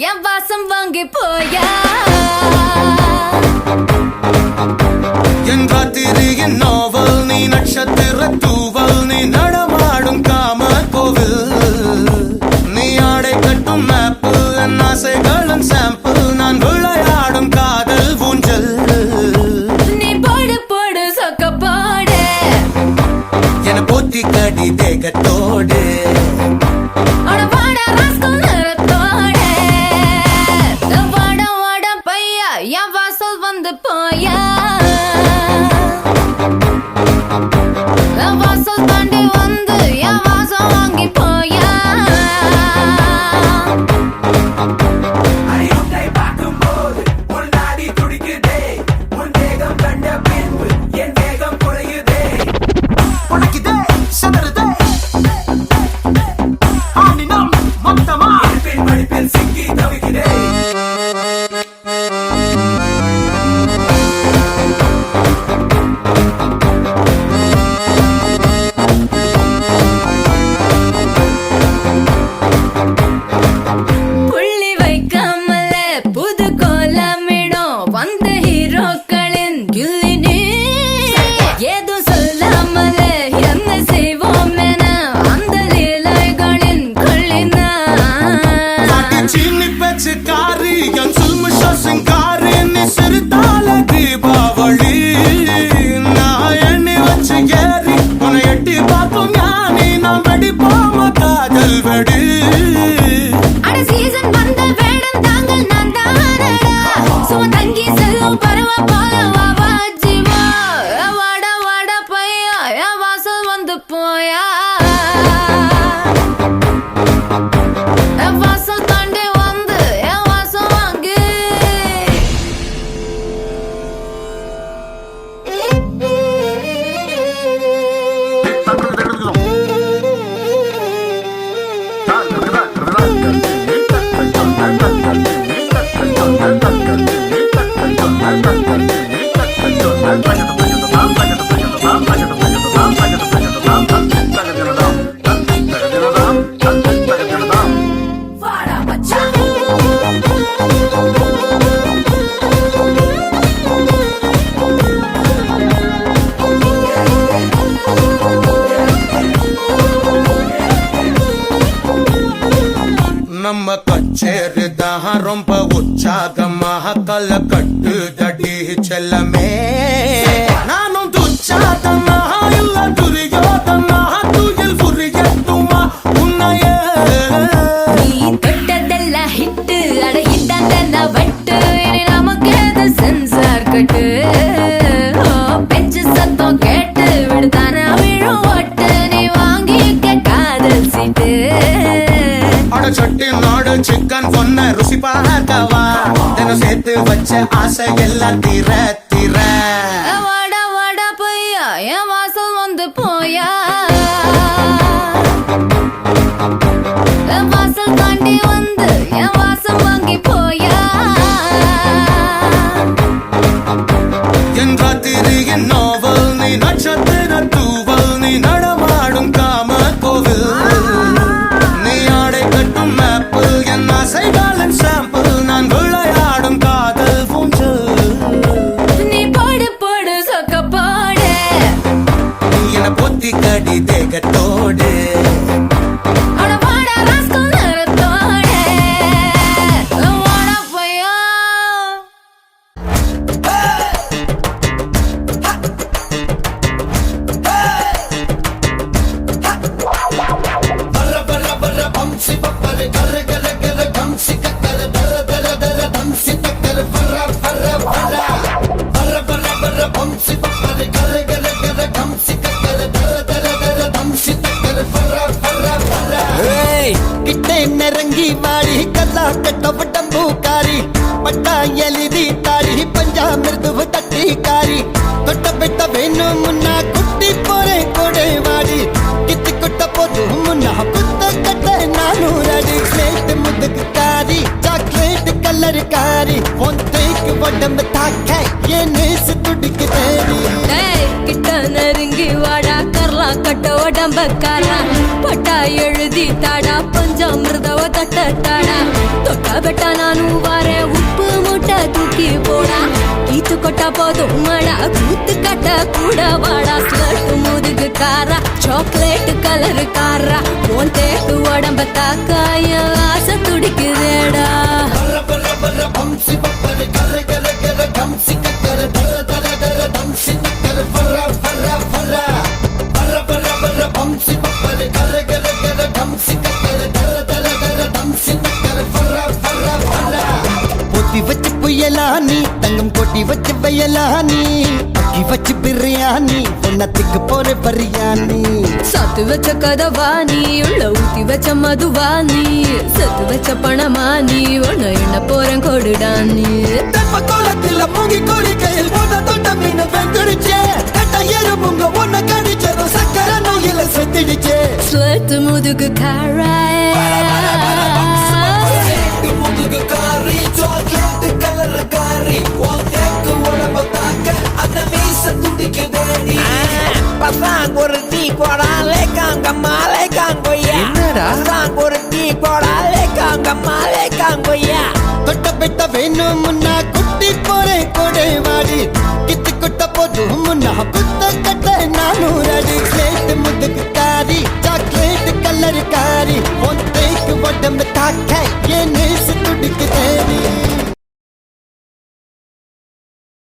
என் வாசம் வாங்கி போயா என் ராத்திரியின் நாவல் நீ நட்சத்திர தூவல் நீ நடமாடும் காம கோவில் நீ ஆடை கட்டும் மேப்பு என் ஆசைகளின் சாம்பிள் நான் விளையாடும் காதல் ஊஞ்சல் நீ போடு போடு சொக்க போடு என போத்தி கடி தேகத்தோடு போயா வாசல் தாண்டி வந்து என் வாசம் வாங்கி போயா நம்ம கச்சேரிதான் ரொம்ப உற்சாகமாக கல கட்டு தடி செல்லமே நானும் துச்சாதமாக இல்ல துரியோதமாக துயில் புரியட்டுமா உன்னைய நீ தொட்டதெல்லாம் ஹிட்டு அட இதாண்டா வட்டு இனி நமக்கு அது சென்சார் கட்டு பெஞ்சு சத்தம் கேட்டு விடுதானா விழும் ஓட்டு நீ வாங்கிக்க காதல் சீட்டு சட்டி நாடு சிக்கன் பொண்ண ருசி பார்க்கவா தினம் சேர்த்து வச்ச ஆசை எல்லாம் தீர தீர வாடா வாடா பையா என் வாசல் வந்து போயா வாசல் தாண்டி வந்து என் வாசம் வாங்கி போயா என் ராத்திரியின் நாவல் நீ நட்சத்திர தூவல் நீ நடமாடும் காம கோவில் நீ ஆடை கட்டும் மேப்பு என் ஆசைகளின் சாம்பிள் நான் விளையாடும் காதல் ஊஞ்சல் நீ போடு போடு சொக்க போடு என பொத்தி கடி தேகத்தோடு नरंगी वाली कला कटव डंबूकारी पट्टा एलिदी तारी पंजा मृदुव तट्टीकारी तोट बेट वेनु मुन्ना कुट्टी पोरे कोडे वाली कित कुट्ट पोदु मुन्ना पुत्त कटे नानु रडी प्लेट मुदक कारी चॉकलेट कलर कारी फोंतेक वडम ताके ये नेस तुडिक तेरी किट्ट नरंगी वाड़ा करला कट उडंबकारा पट्टा एळुदी ताड़ा पंजामृदव तट्टाड़ा तोट பெட்டா நானும் வரேன் உப்பு மூட்டை தூக்கி போடா ஈத்து கொட்டா போதும் மடா கூத்து கட்ட கூட வாடா ஸ்லட் முதுகு காரா சாக்லேட் கலர் காரா உன் தேட்டு உடம்ப தாக்காய ஆசை துடிக்குதேடா பொத்தி வச்சு புயலானி தங்கம் கொட்டி வச்சு வயலானி அக்கி வச்சு பிரியாணி பொன்னத்துக்கு போற பரியானி சத்து வச்ச கதவாணி உள்ள ஊத்தி வச்ச மதுவாணி சத்து வச்ச பணமானி உன்ன என்ன போறேன் கொடுடானி தெப்ப கோலத்துல மூங்கி கோழி கையில் போன தொட்ட மீன் வெந்துடுச்சே கட்ட எறும்புங்க ஒன்ன கடிச்சதும் சக்கர நோயில செத்துடுச்சே ஸ்லட் முதுகு காரா பசாங் ஒரு டீ போடாலே காங்கம்மாலே காங்கொய்யா பசாங் ஒரு டீ போடாலே காங்கம்மாலே காங்கொய்யா தொட்ட பெட்ட வேணும் முன்னா குட்டி போறேன் கொடை வாடி கித்து கொட்ட போதும் முன்னா புத்த கட்ட நானும் ரெடி ஸ்லேட் முதுகு காரி சாக்லேட் கலர் காரி உன் தேக்கு உடம்பு தாக்க ஏன்